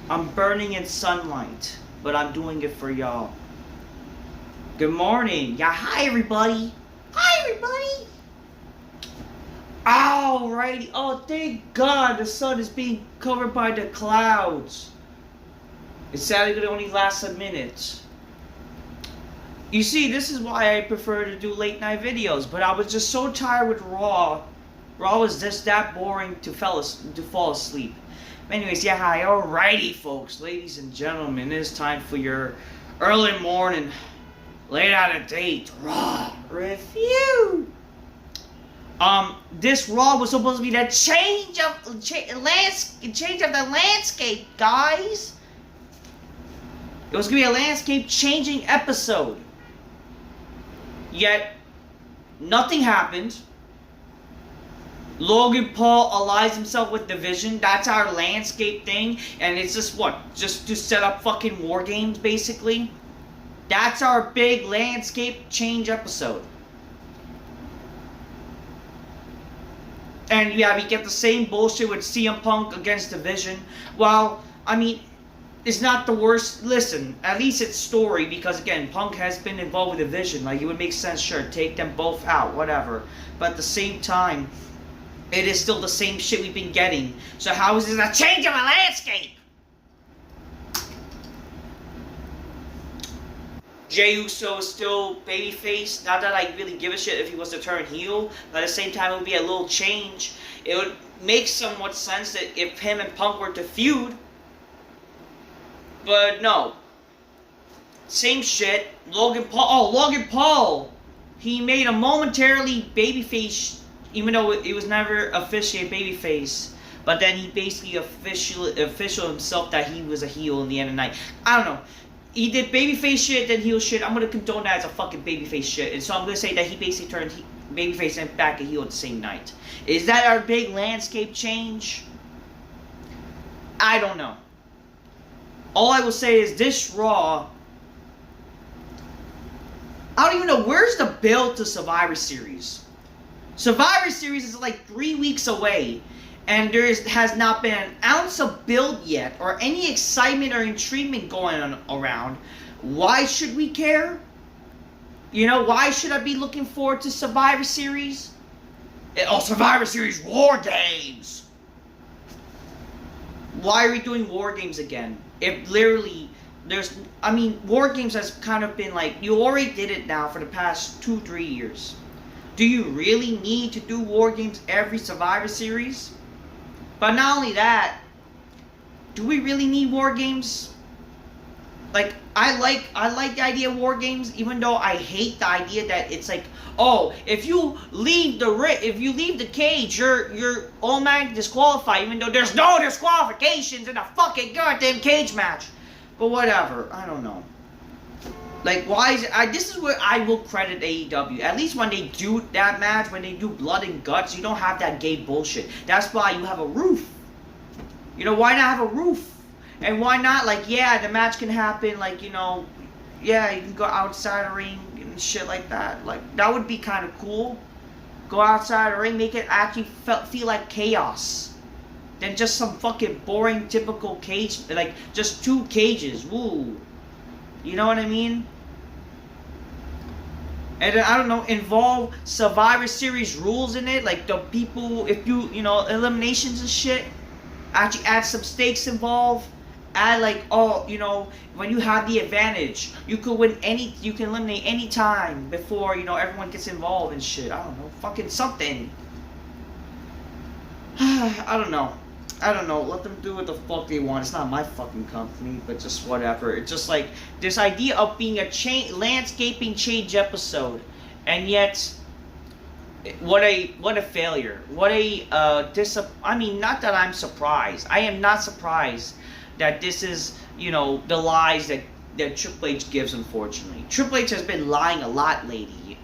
I'm burning in sunlight, but I'm doing it for y'all. Good morning. Yeah, hi everybody. Hi everybody. Alrighty. Oh, thank God the sun is being covered by the clouds. It's sadly going to only last a minute. You see, this is why I prefer to do late night videos, but I was just so tired with Raw. Raw was just that boring to fall asleep. Anyways, yeah, hi, alrighty folks, ladies and gentlemen, it is time for your early morning, late out of date Raw review. This Raw was supposed to be the change of the landscape, guys. It was gonna be a landscape changing episode. Yet nothing happened. Logan Paul allies himself with Division. That's our landscape thing. And it's just what? Just to set up fucking war games, basically? That's our big landscape change episode. And yeah, we get the same bullshit with CM Punk against Division. Well, I mean, it's not the worst. Listen, at least it's story, because again, Punk has been involved with Division. Like, it would make sense, sure, take them both out, whatever. But at the same time, it is still the same shit we've been getting. So how is this a change of a landscape? Jey Uso is still babyface. Not that I really give a shit if he was to turn heel, but at the same time it would be a little change. It would make somewhat sense that if him and Punk were to feud. But no. Same shit. Logan Paul. Oh, Logan Paul! He made a momentarily babyface, even though it was never officially a babyface. But then he basically official himself that he was a heel in the end of the night. I don't know. He did babyface shit, then heel shit. I'm gonna condone that as a fucking babyface shit. And so I'm gonna say that he basically turned babyface and back a heel at the same night. Is that our big landscape change? I don't know. All I will say is this Raw, I don't even know, where's the build to Survivor Series? Survivor Series is like 3 weeks away, and has not been an ounce of build yet, or any excitement or intriguement going on around. Why should we care? You know, why should I be looking forward to Survivor Series? Oh, Survivor Series War Games! Why are we doing War Games again? If literally, I mean, War Games has kind of been like, you already did it now for the past 2-3 years. Do you really need to do War Games every Survivor Series? But not only that, do we really need War Games? Like, I like the idea of War Games, even though I hate the idea that it's like, oh, if you leave the cage, you're automatically disqualified, even though there's no disqualifications in a fucking goddamn cage match. But whatever, I don't know. Like, why is it, this is where I will credit AEW. At least when they do that match, when they do blood and guts, you don't have that gay bullshit. That's why you have a roof. You know, why not have a roof? And why not, like, yeah, the match can happen, like, you know, yeah, you can go outside the ring and shit like that. Like, that would be kind of cool. Go outside the ring, make it actually feel like chaos. Than just some fucking boring, typical cage, like, just 2 cages. Woo. You know what I mean? And then, I don't know, involve Survivor Series rules in it. Like, the people, if you know, eliminations and shit. Actually add some stakes involved. Add, like, oh, you know, when you have the advantage, you can eliminate any time before, you know, everyone gets involved and shit. I don't know, fucking something. I don't know. Let them do what the fuck they want. It's not my fucking company, but just whatever. It's just like this idea of being a landscaping change episode, and yet, what a failure. What a I mean, not that I'm surprised. I am not surprised that this is, you know, the lies that Triple H gives. Unfortunately, Triple H has been lying a lot lately,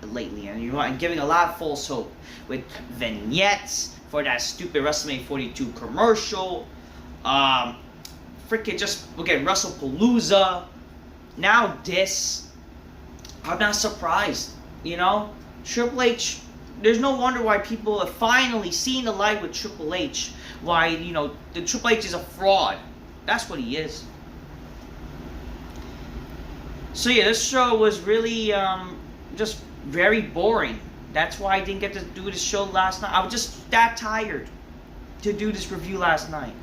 and you know, and giving a lot of false hope with vignettes for that stupid WrestleMania 42 commercial. Freaking just, again, WrestlePalooza. Now this. I'm not surprised, you know? Triple H there's no wonder why people have finally seen the light with Triple H. Why, you know, the Triple H is a fraud. That's what he is. So yeah, this show was really just very boring. That's why I didn't get to do this show last night. I was just that tired to do this review last night.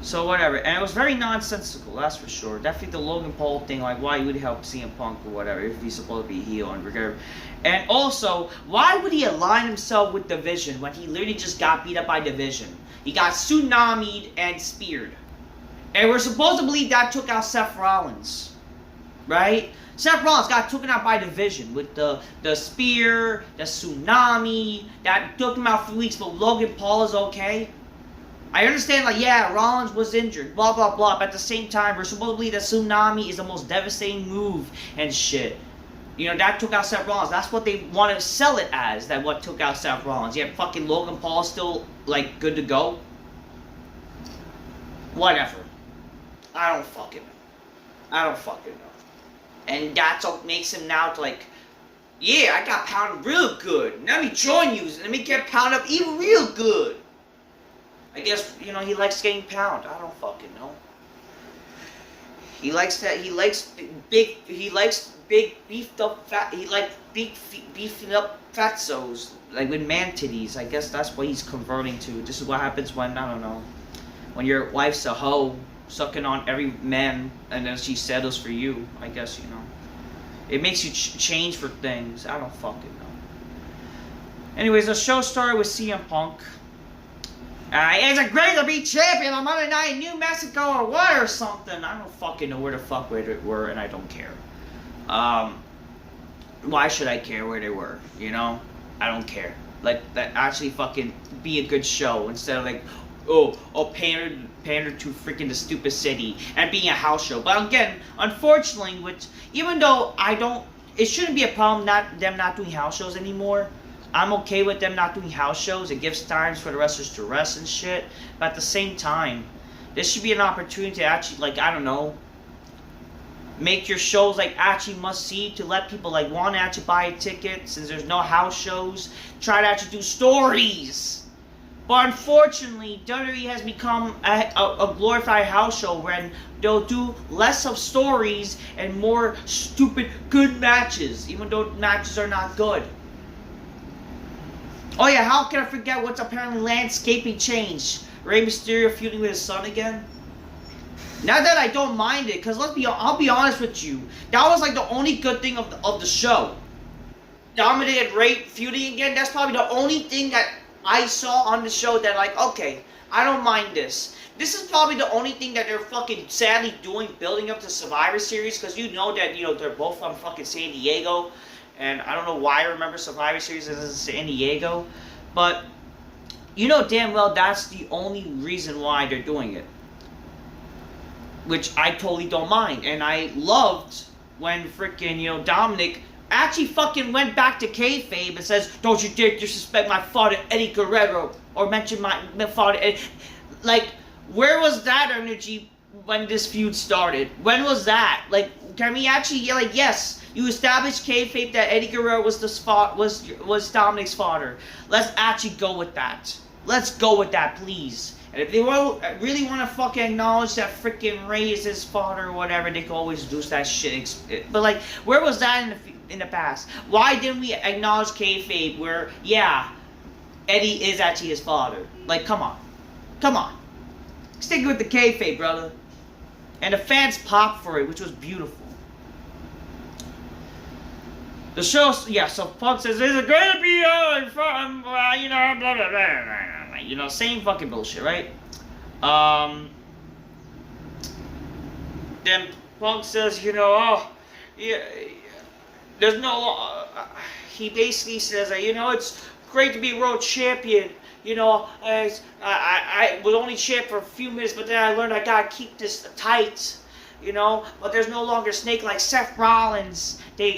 So whatever, and it was very nonsensical, that's for sure. Definitely the Logan Paul thing, like why would he help CM Punk or whatever if he's supposed to be a heel and whatever. And also, why would he align himself with Division when he literally just got beat up by Division? He got tsunami'd and speared, and we're supposed to believe that took out Seth Rollins, right? Seth Rollins got taken out by Division with the spear, the tsunami that took him out for weeks, but Logan Paul is okay. I understand, like, yeah, Rollins was injured, blah, blah, blah, but at the same time, we're supposed to believe that tsunami is the most devastating move and shit. You know, that took out Seth Rollins. That's what they want to sell it as, that what took out Seth Rollins. Yet fucking Logan Paul still, like, good to go. Whatever. I don't fucking know. And that's what makes him now to, like, yeah, I got pounded real good. Let me join you. Let me get pounded up even real good. I guess, you know, he likes getting pounded. I don't fucking know. He likes that. He likes big beefed up fat. He likes beefing up fatzos, like with man titties. I guess that's what he's converting to. This is what happens when, I don't know, when your wife's a hoe, sucking on every man, and then she settles for you. I guess, you know, it makes you change for things. I don't fucking know. Anyways, the show started with CM Punk. Is it great to be champion on Monday night in New Mexico or what or something? I don't fucking know where the fuck they were, and I don't care. Why should I care where they were? You know, I don't care. Like, that actually fucking be a good show instead of like, pander to freaking the stupid city and being a house show. But again, unfortunately, which even though it shouldn't be a problem them not doing house shows anymore. I'm okay with them not doing house shows. It gives times for the wrestlers to rest and shit. But at the same time, this should be an opportunity to actually, like, I don't know, make your shows, like, actually must-see to let people, like, want to actually buy a ticket since there's no house shows. Try to actually do stories. But unfortunately, WWE has become a glorified house show when they'll do less of stories and more stupid good matches, even though matches are not good. Oh yeah, how can I forget what's apparently landscaping changed? Rey Mysterio feuding with his son again? Not that I don't mind it, because I'll be honest with you. That was like the only good thing of the show. Dominik and Rey feuding again, that's probably the only thing that I saw on the show that, like, okay, I don't mind this. This is probably the only thing that they're fucking sadly doing, building up to Survivor Series, because you know that, you know, they're both from fucking San Diego. And I don't know why I remember Survivor Series as in San Diego. But you know damn well that's the only reason why they're doing it. Which I totally don't mind. And I loved when freaking, you know, Dominik actually fucking went back to kayfabe and says, don't you dare disrespect my father Eddie Guerrero. Or mention my father Eddie. Like, where was that energy when this feud started? When was that? Like, can we actually yell, like, yes, you established kayfabe that Eddie Guerrero was Dominik's father. Let's actually go with that. Let's go with that, please. And if they really want to fucking acknowledge that freaking Rey is his father or whatever, they can always do that shit. But like, where was that in the past? Why didn't we acknowledge kayfabe where, yeah, Eddie is actually his father? Like, come on. Come on. Stick with the kayfabe, brother. And the fans popped for it, which was beautiful. The show, yeah, so Punk says, is it going to be, you know, blah, blah, blah, blah, blah, you know, same fucking bullshit, right? Then Punk says, you know, oh, yeah, there's no, he basically says, you know, it's great to be world champion. You know, I was only champ for a few minutes, but then I learned I gotta keep this tight. You know, but there's no longer snake like Seth Rollins. They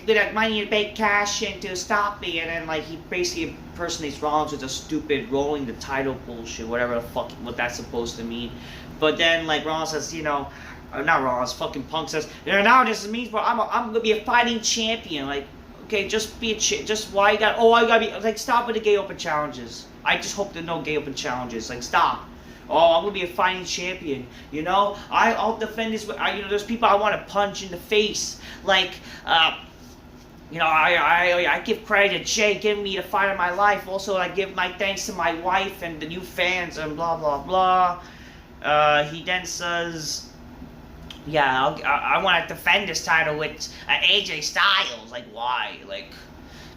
got money to bank cash in to stop me, and then like he basically impersonates Rollins with a stupid rolling the title bullshit, whatever the fuck what that's supposed to mean. But then like Rollins says, you know, not Rollins, fucking Punk says, you know, now this means I'm gonna be a fighting champion. Like, Okay, just be a just why you got, oh, I gotta be, like, stop with the gay open challenges. I just hope there are no gay open challenges. Like, stop. Oh, I'm gonna be a fighting champion. You know, I'll defend this. You know, there's people I want to punch in the face. Like, you know, I give credit to Jay giving me the fight of my life. Also, I give my thanks to my wife and the new fans and blah blah blah. He then says, yeah, I want to defend this title with AJ Styles. Like, why? Like,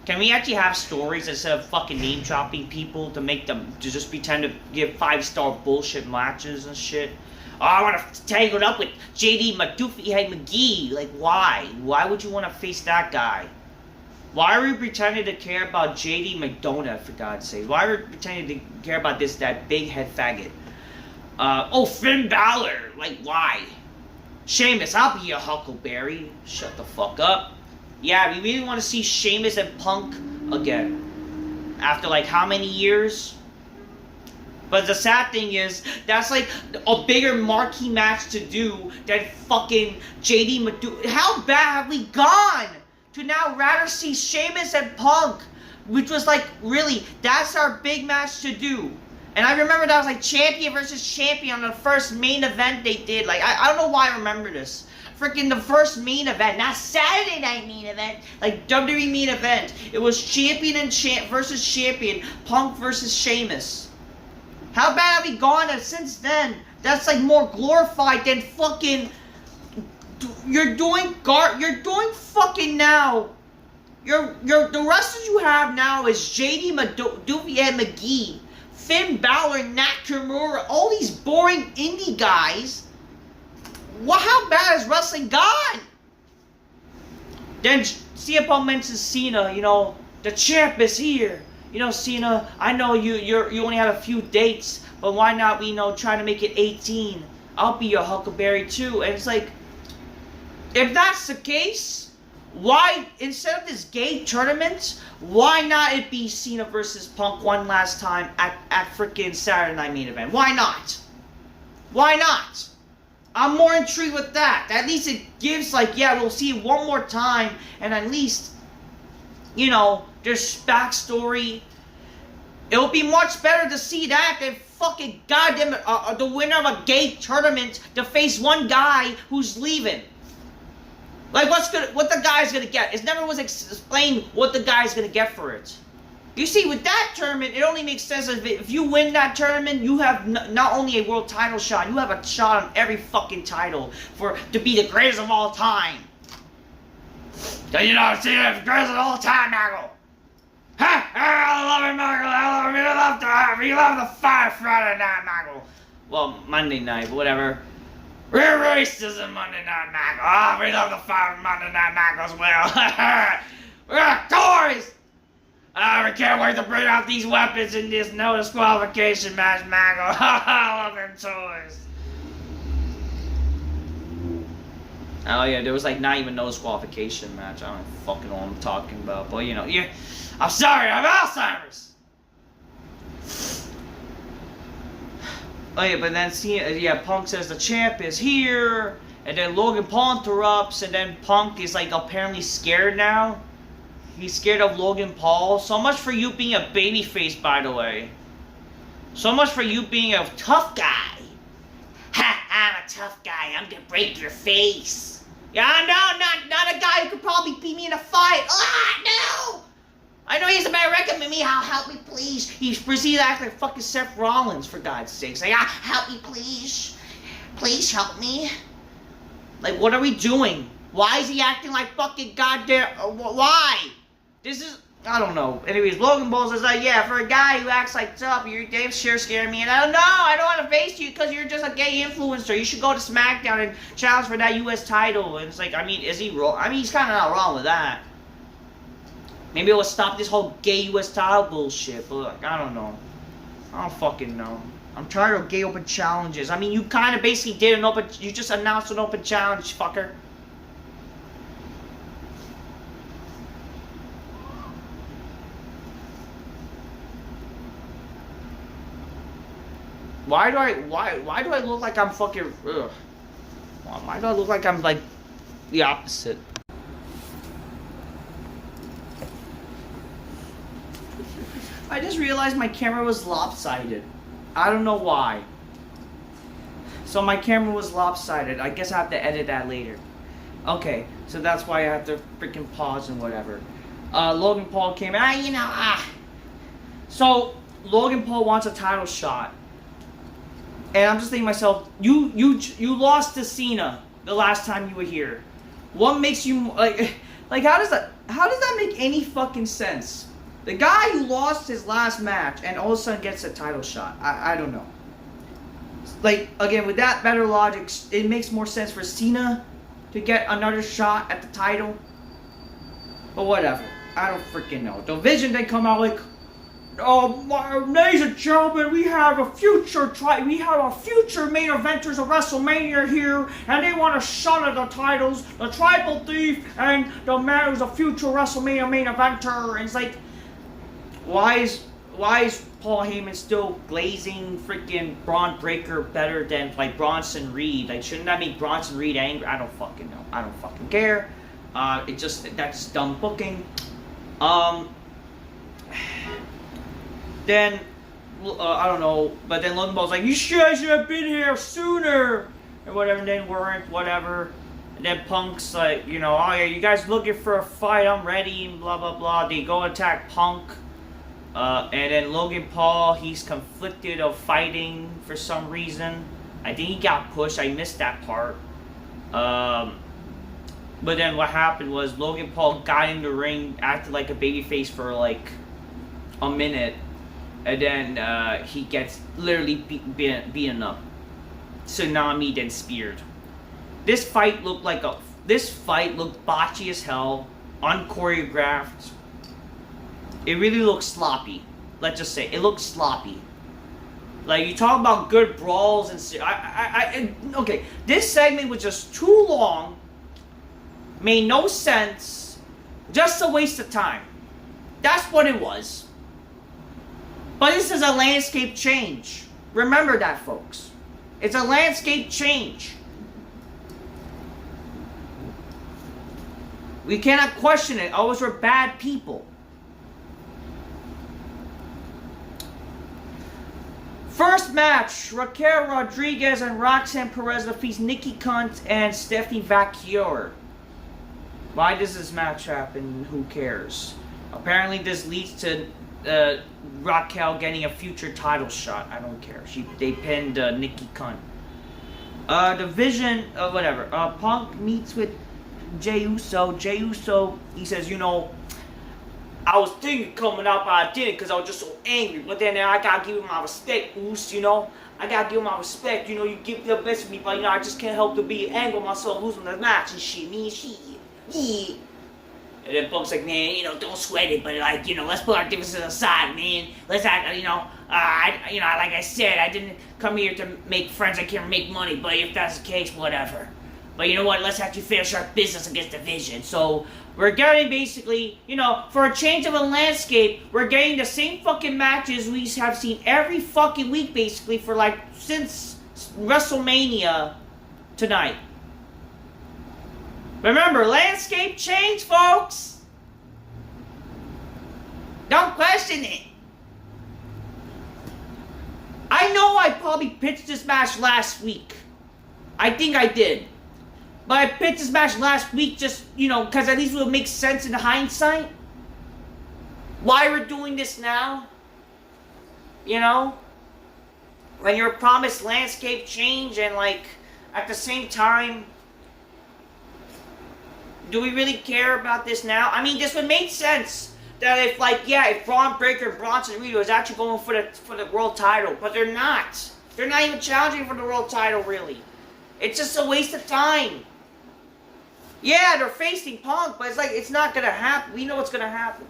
can we actually have stories instead of fucking name dropping people to make them to just pretend to give 5-star bullshit matches and shit? Oh, I want to tangle it up with JD McGee. Like, why? Why would you want to face that guy? Why are we pretending to care about JD McDonough, for God's sake? Why are we pretending to care about that big head faggot? Oh, Finn Balor. Like, why? Sheamus, I'll be your Huckleberry. Shut the fuck up. Yeah, we really want to see Sheamus and Punk again. After, like, how many years? But the sad thing is, that's like a bigger marquee match to do than fucking JD McDonough. How bad have we gone to now rather see Sheamus and Punk? Which was like, really, that's our big match to do. And I remember that was like champion versus champion on the first main event they did. Like, I don't know why I remember this. Freaking the first main event, not Saturday night main event, like WWE main event. It was champion and versus champion, Punk versus Sheamus. How bad have we gone since then? That's like more glorified than fucking. You're doing fucking now. The wrestlers you have now is JD McGee, Finn Balor, Nakamura, all these boring indie guys. How bad is wrestling gone? Then CM Punk mentions Cena. You know, the champ is here. You know, Cena, I know you only had a few dates, but why not, try to make it 18? I'll be your Huckleberry too. And it's like, if that's the case, why, instead of this gay tournament, why not it be Cena versus Punk one last time at freaking Saturday Night Main Event? Why not? Why not? I'm more intrigued with that. At least it gives, like, yeah, we'll see it one more time, and at least, there's backstory. It'll be much better to see that than fucking goddamn the winner of a gay tournament to face one guy who's leaving. Like, what the guy's gonna get? It never was explained what the guy's gonna get for it. You see, with that tournament, it only makes sense if you win that tournament, you have not only a world title shot, you have a shot on every fucking title to be the greatest of all time. So, see, the greatest of all time, Michael. Ha! I love it, Michael. We love the fire Friday night, Michael. Well, Monday night, but whatever. We're racism Monday night, Michael. Oh, we love the fire Monday night, Michael, as well. We're toys. We can't wait to bring out these weapons in this no disqualification match, Michael. I love them toys. Oh yeah, there was like not even no disqualification match. I don't fucking know what I'm talking about. But yeah. I'm sorry, I have Alzheimer's. Oh yeah, but then Punk says the champ is here, and then Logan Paul interrupts, and then Punk is like apparently scared now. He's scared of Logan Paul. So much for you being a babyface, by the way. So much for you being a tough guy. Ha! I'm a tough guy. I'm gonna break your face. Yeah, no, not a guy who could probably beat me in a fight. Ah, no! I know he has a better record than me. Help me, please. He proceeds to act like fucking Seth Rollins, for God's sakes. Like, help me, please. Please help me. Like, what are we doing? Why is he acting like fucking goddamn... why? This is... I don't know. Anyways, Logan Paul says, yeah, for a guy who acts like tough, you're damn sure scaring me. And I don't want to face you because you're just a gay influencer. You should go to SmackDown and challenge for that U.S. title. And it's like, is he wrong? He's kind of not wrong with that. Maybe it will stop this whole gay U.S. title bullshit. But, like, I don't know. I don't fucking know. I'm tired of gay open challenges. You kind of basically did an open... You just announced an open challenge, fucker. Why do I look like I'm fucking... Ugh. Why do I look like I'm, like, the opposite? I just realized my camera was lopsided. I don't know why. So my camera was lopsided. I guess I have to edit that later. Okay, so that's why I have to freaking pause and whatever. Logan Paul came out, So, Logan Paul wants a title shot. And I'm just thinking to myself, you lost to Cena the last time you were here. What makes you, like how does that make any fucking sense? The guy who lost his last match and all of a sudden gets a title shot. I don't know. Like, again, with that better logic, it makes more sense for Cena to get another shot at the title. But whatever. I don't freaking know. The Vision then come out like, ladies and gentlemen, we have a future main eventers of WrestleMania here, and they want a shot at the titles, the Tribal Thief, and the man who's a future WrestleMania main eventer. And it's like, why is Paul Heyman still glazing freaking Braun Breaker better than like Bronson Reed? Like, shouldn't that make Bronson Reed angry? I don't fucking know. I don't fucking care. That's dumb booking. Then, I don't know, but then Logan Paul's like, you guys should have been here sooner, or whatever, and then weren't, whatever. And then Punk's like, oh yeah, you guys looking for a fight, I'm ready, and blah, blah, blah. They go attack Punk, and then Logan Paul, he's conflicted of fighting for some reason. I think he got pushed, I missed that part. But then what happened was Logan Paul got in the ring, acted like a babyface for like a minute, and then he gets literally beaten up. Tsunami, then speared. This fight looked botchy as hell, unchoreographed. It really looked sloppy. Let's just say it looked sloppy. Like, you talk about good brawls and okay, this segment was just too long. Made no sense. Just a waste of time. That's what it was. But this is a landscape change. Remember that, folks. It's a landscape change. We cannot question it. Always were bad people. First match, Raquel Rodriguez and Roxanne Perez defeats Nikki Cunt and Stephanie Vaquer. Why does this match happen? Who cares? Apparently this leads to Raquel getting a future title shot. I don't care. They pinned Nikki Cunt. The Vision, whatever. Punk meets with Jey Uso. Jey Uso, he says, I was thinking coming out, but I didn't because I was just so angry. But then I gotta give him my respect, Uso, I gotta give him my respect. You give the best of me, but I just can't help to be angry with myself losing the match and shit. And then Punk's like, man, don't sweat it, but like, let's put our differences aside, man. Let's act, like I said, I didn't come here to make friends. I can't make money, but if that's the case, whatever. But you know what? Let's actually finish our business against the Vision. So we're getting basically, for a change of a landscape, we're getting the same fucking matches we have seen every fucking week, basically, for like since WrestleMania tonight. Remember, landscape change, folks. Don't question it. I know I probably pitched this match last week. I think I did. But I pitched this match last week just, because at least it will make sense in hindsight. Why we're doing this now. When you're promised landscape change and, like, at the same time, do we really care about this now? I mean, this would make sense that if Braun Breaker and Bronson Reed was actually going for the world title, but they're not. They're not even challenging for the world title, really. It's just a waste of time. Yeah, they're facing Punk, but it's not gonna happen. We know what's gonna happen.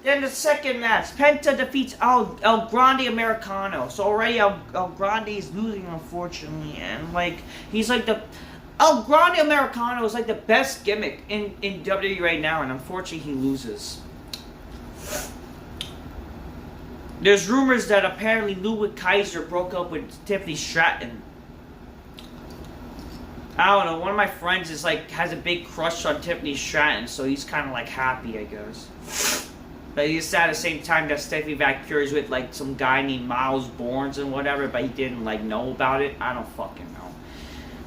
Then the second match, Penta defeats El Grande Americano. So already El Grande is losing, unfortunately, and he's like the El Grande Americano is like the best gimmick in WWE right now, and unfortunately he loses. There's rumors that apparently Ludwig Kaiser broke up with Tiffany Stratton. I don't know, one of my friends has a big crush on Tiffany Stratton, so he's kind of happy, I guess. But he said at the same time that Stephanie Valkyrie's with like some guy named Miles Bournes and whatever, but he didn't like know about it. I don't fucking know.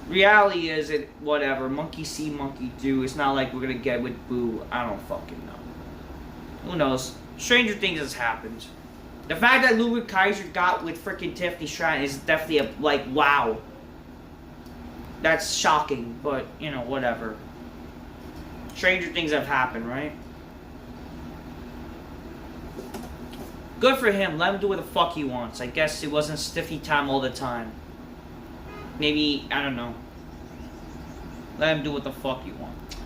Reality is it whatever. Monkey see, monkey do. It's not like we're gonna get with Boo. I don't fucking know. Who knows? Stranger things has happened. The fact that Ludwig Kaiser got with freaking Tiffany Stratton is definitely a like wow. That's shocking, but you know whatever. Stranger things have happened, right? Good for him. Let him do what the fuck he wants. I guess it wasn't stiffy time all the time. Maybe, I don't know. Let him do what the fuck he wants.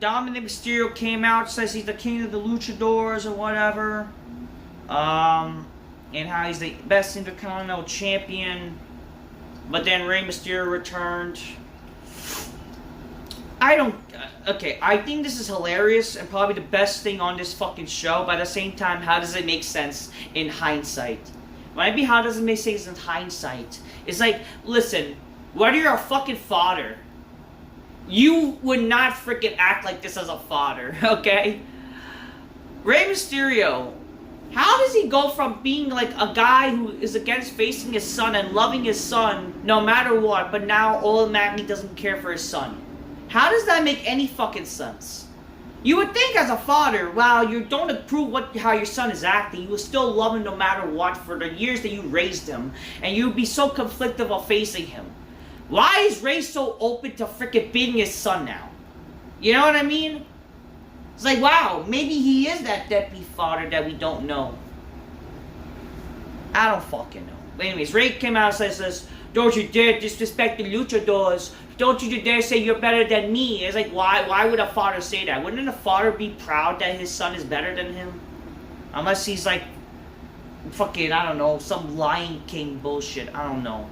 Dominik Mysterio came out, says he's the king of the luchadors or whatever. And how he's the best Intercontinental Champion. But then Rey Mysterio returned. Okay, I think this is hilarious and probably the best thing on this fucking show, but at the same time, how does it make sense in hindsight? Maybe how does it make sense in hindsight? It's like, listen, whether you're a fucking father, you would not freaking act like this as a father, okay? Rey Mysterio, how does he go from being like a guy who is against facing his son and loving his son no matter what, but now automatically doesn't care for his son? How does that make any fucking sense? You would think as a father, wow, you don't approve how your son is acting, you will still love him no matter what for the years that you raised him, and you'd be so conflicted of facing him. Why is Ray so open to freaking beating his son now? You know what I mean? It's like, wow, maybe he is that deadbeat father that we don't know. I don't fucking know. But anyways, Ray came out and says, don't you dare disrespect the luchadors. Don't you dare say you're better than me. It's like, why would a father say that? Wouldn't a father be proud that his son is better than him? Unless he's like, fucking, I don't know, some Lion King bullshit. I don't know.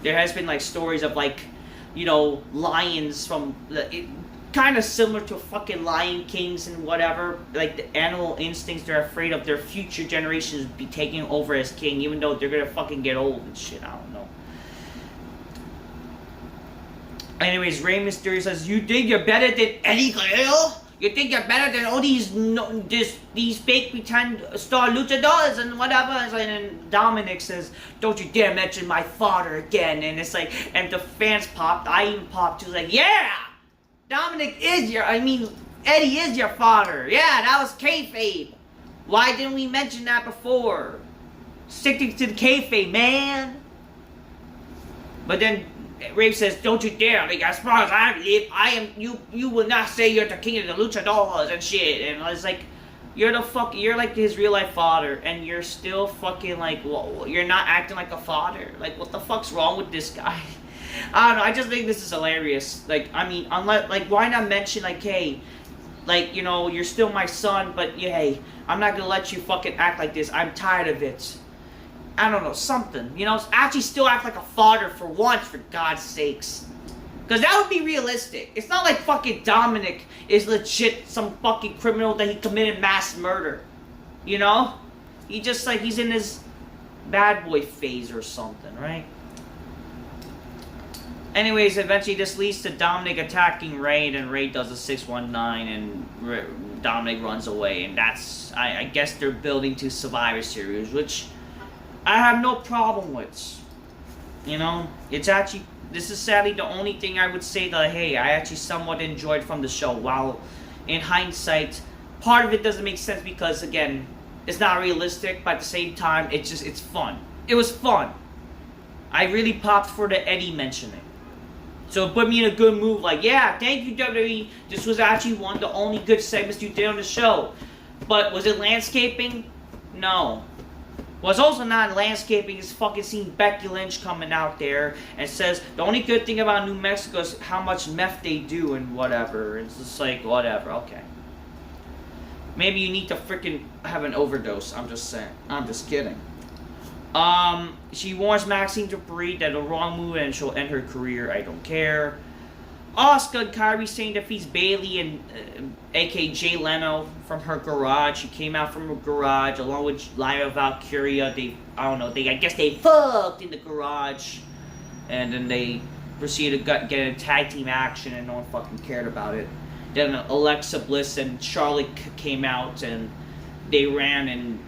There has been like stories of like, you know, lions from, kind of similar to fucking Lion Kings and whatever. Like the animal instincts, they're afraid of their future generations be taking over as king, even though they're gonna fucking get old and shit. I don't know. Anyways, Rey Mysterio says, you think you're better than Eddie Guerrero? You think you're better than all these fake pretend star luchadors and whatever? And then Dominik says, don't you dare mention my father again. And it's like, and the fans popped, I even popped too. Like, yeah! Eddie is your father. Yeah, that was kayfabe. Why didn't we mention that before? Sticking to the kayfabe, man. But then Ray says, don't you dare, like, as far as I live, you will not say you're the king of the luchadors and shit. And I was like, you're like his real life father, and you're still fucking like, well, you're not acting like a father. Like, what the fuck's wrong with this guy? I don't know, I just think this is hilarious. Like, I mean, unless, like, why not mention, like, hey, like, you know, you're still my son, but, yeah, hey, I'm not gonna let you fucking act like this. I'm tired of it. I don't know, something. You know, actually still act like a father for once, for God's sakes. Because that would be realistic. It's not like fucking Dominik is legit some fucking criminal that he committed mass murder. You know? He just, like, he's in his bad boy phase or something, right? Anyways, eventually this leads to Dominik attacking Ray, and Ray does a 619, and Dominik runs away. And that's, I guess they're building to Survivor Series, which I have no problem with. You know, it's actually, this is sadly the only thing I would say that, hey, I actually somewhat enjoyed from the show. While in hindsight, part of it doesn't make sense because, again, it's not realistic, but at the same time, it's fun. It was fun. I really popped for the Eddie mentioning. So it put me in a good mood, like, yeah, thank you, WWE. This was actually one of the only good segments you did on the show. But was it landscaping? No. What's also not landscaping is fucking seeing Becky Lynch coming out there and says the only good thing about New Mexico is how much meth they do and whatever. It's just like, whatever, okay. Maybe you need to freaking have an overdose. I'm just saying. I'm just kidding. She warns Maxine Dupree that the wrong move and she'll end her career. I don't care. Asuka and Kairi Sane defeats Bayley and aka Jay Leno from her garage. She came out from her garage along with Lyra Valkyria. I guess they fucked in the garage, and then they proceeded to get a tag team action, and no one fucking cared about it. Then Alexa Bliss and Charlotte came out and they ran, and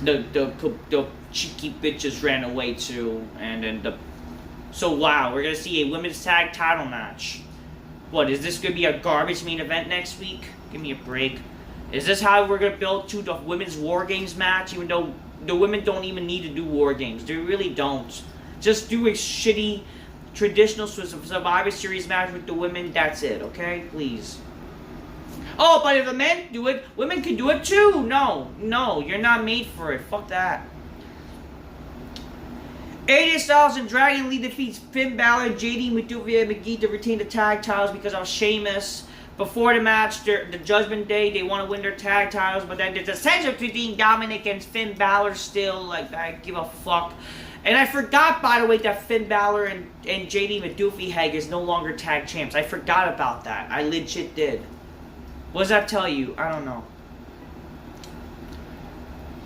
the cheeky bitches ran away too. And then so wow, we're gonna see a women's tag title match. What is this gonna be, a garbage main event next week? Give me a break. Is this how we're gonna build to the women's War Games match? Even though the women don't even need to do War Games, they really don't. Just do a shitty traditional Survivor Series match with the women. That's it, okay? Please. Oh, but if the men do it, women can do it too. No, you're not made for it. Fuck that. AJ Styles and Dragon Lee defeats Finn Balor, JD McDuffie to retain the tag titles because of Sheamus. Before the match, the Judgment Day, they want to win their tag titles, but then there's a tension between Dominik and Finn Balor still. Like, I give a fuck. And I forgot, by the way, that Finn Balor and JD McDuffie is no longer tag champs. I forgot about that. I legit did. What does that tell you? I don't know.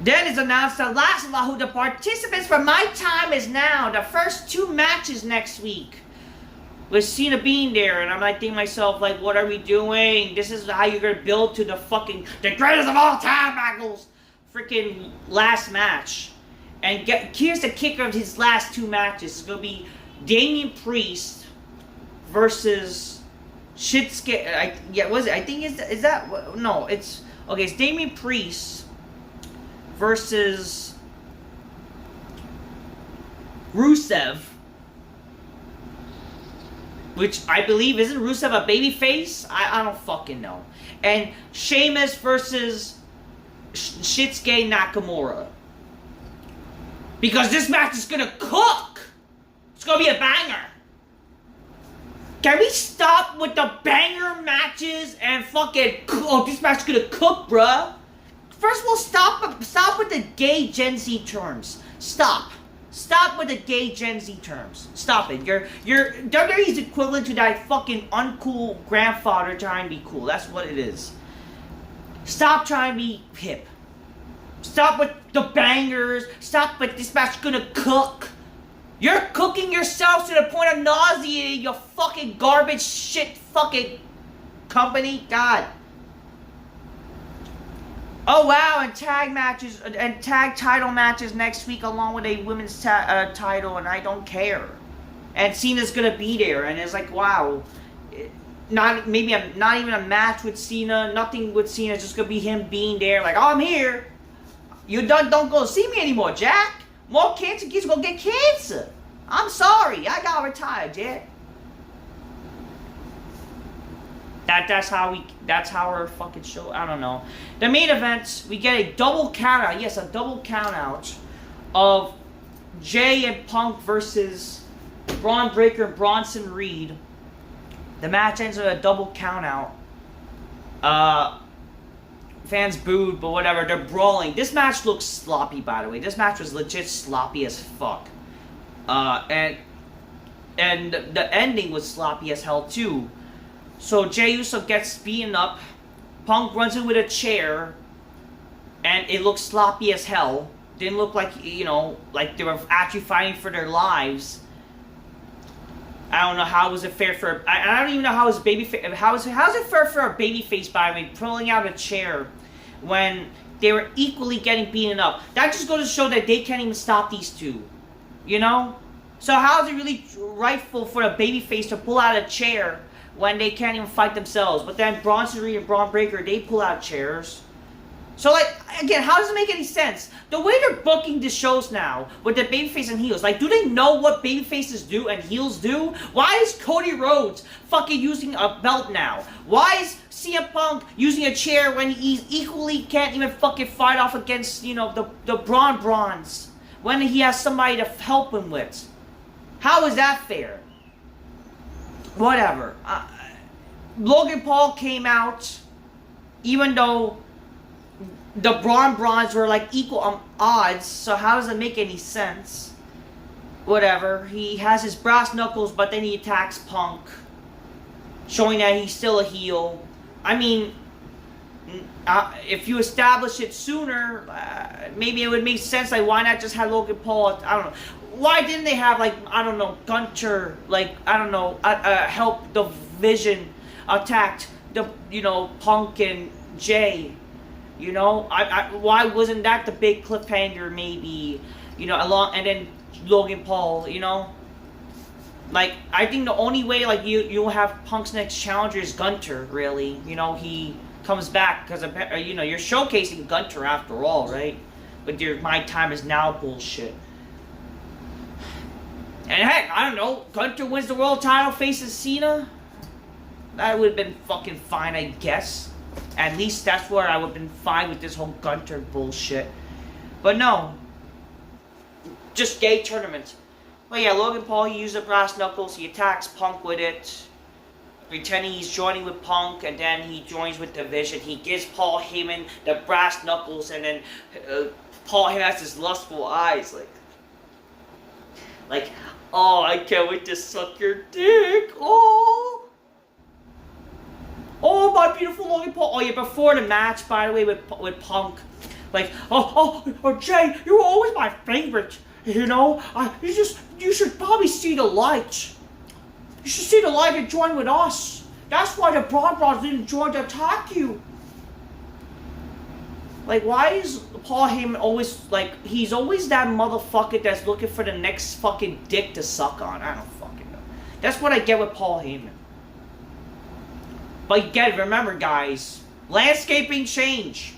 Then it's announced that last of all, who the participants for My Time Is Now. The first 2 matches next week. With Cena being there, and I'm like thinking to myself, like, what are we doing? This is how you're gonna build to the greatest of all time, Michaels. Freaking last match. And here's the kicker of his last 2 matches. It's gonna be Damian Priest versus Shinsuke. Yeah, was it? I think is that no? It's okay. It's Damian Priest versus Rusev. Which I believe, isn't Rusev a babyface? I don't fucking know. And Sheamus versus Shinsuke Nakamura. Because this match is gonna cook! It's gonna be a banger! Can we stop with the banger matches and fucking... Oh, this match is gonna cook, bruh! First of all, stop with the gay Gen Z terms. Stop. Stop with the gay Gen Z terms. Stop it. Your WWE's equivalent to that fucking uncool grandfather trying to be cool. That's what it is. Stop trying to be hip. Stop with the bangers. Stop with this match gonna cook. You're cooking yourself to the point of nauseating your fucking garbage shit fucking company. God. Oh wow, and tag matches and tag title matches next week along with a women's title, and I don't care. And Cena's gonna be there, and it's like, wow, not even a match with Cena, nothing with Cena. It's just gonna be him being there, like, oh, I'm here. You don't go see me anymore, Jack. More cancer kids gonna get cancer. I'm sorry, I got retired, Jack. That's how our fucking show. I don't know. The main event, we get a double count out. Yes, a double count out of Jay and Punk versus Braun Breaker and Bronson Reed. The match ends with a double count out. Fans booed, but whatever. They're brawling. This match looks sloppy, by the way. This match was legit sloppy as fuck. And the ending was sloppy as hell too. So Jey Uso gets beaten up, Punk runs in with a chair, and it looks sloppy as hell. Didn't look like, like they were actually fighting for their lives. I don't know how was it fair for. I don't even know how is it fair for a babyface, by the way, pulling out a chair when they were equally getting beaten up. That just goes to show that they can't even stop these two, So how is it really rightful for a babyface to pull out a chair when they can't even fight themselves? But then Bronson Reed and Braun Breaker, they pull out chairs. So, again, how does it make any sense? The way they're booking the shows now with the babyface and heels, do they know what babyfaces do and heels do? Why is Cody Rhodes fucking using a belt now? Why is CM Punk using a chair when he equally can't even fucking fight off against, the Brawns when he has somebody to help him with? How is that fair? Whatever. Logan Paul came out, even though the Brawns were equal odds, so how does it make any sense? Whatever. He has his brass knuckles, but then he attacks Punk, showing that he's still a heel. I mean, if you establish it sooner, maybe it would make sense. Why not just have Logan Paul? I don't know. Why didn't they have, Gunter, help the Vision attacked the Punk and Jay. Why wasn't that the big cliffhanger? Maybe and then Logan Paul. Like, I think the only way, like, you'll have Punk's next challenger is Gunter, really. He comes back, because, you're showcasing Gunter after all, right? With your My Time Is Now bullshit. And heck, I don't know, Gunter wins the world title, faces Cena? That would have been fucking fine, I guess. At least that's where I would have been fine with this whole Gunter bullshit. But no. Just gay tournaments. But yeah, Logan Paul, he used the brass knuckles, he attacks Punk with it, pretending he's joining with Punk, and then he joins with Division. He gives Paul Heyman the brass knuckles, and then Paul Heyman has his lustful eyes, like, oh, I can't wait to suck your dick, oh, my beautiful Logan Paul. Oh yeah, before the match, by the way, with Punk, like, oh, Jay, you were always my favorite. You should probably see the light. You should see the light and join with us. That's why the Braun Bros didn't join to attack you. Like, why is Paul Heyman always, like, he's always that motherfucker that's looking for the next fucking dick to suck on. I don't fucking know. That's what I get with Paul Heyman. But remember, guys, landscaping change.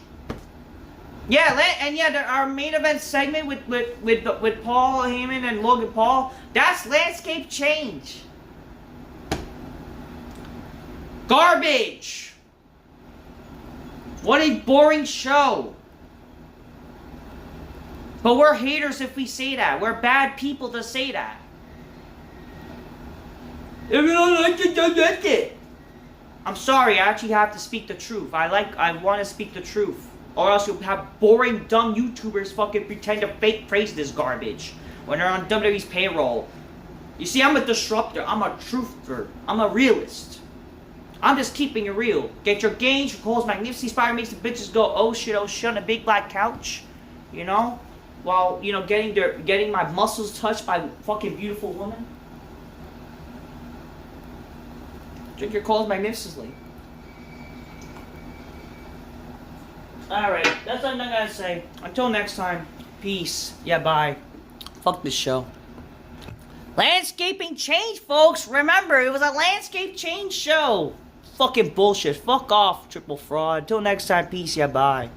Yeah, our main event segment with Paul Heyman and Logan Paul, that's landscape change. Garbage. What a boring show. But we're haters if we say that. We're bad people to say that. If you don't like it, don't like it. I'm sorry, I actually have to speak the truth. I want to speak the truth. Or else you'll have boring, dumb YouTubers fucking pretend to fake praise this garbage when they're on WWE's payroll. You see, I'm a disruptor. I'm a truther. I'm a realist. I'm just keeping it real. Get your gains, recalls magnificent spider, makes the bitches go oh shit on a big black couch. While, getting my muscles touched by fucking beautiful women. Drink your calls magnificently. Alright, that's what I'm gonna say. Until next time, peace. Yeah, bye. Fuck this show. Landscaping change, folks. Remember, it was a landscape change show. Fucking bullshit. Fuck off, triple fraud. Until next time, peace. Yeah, bye.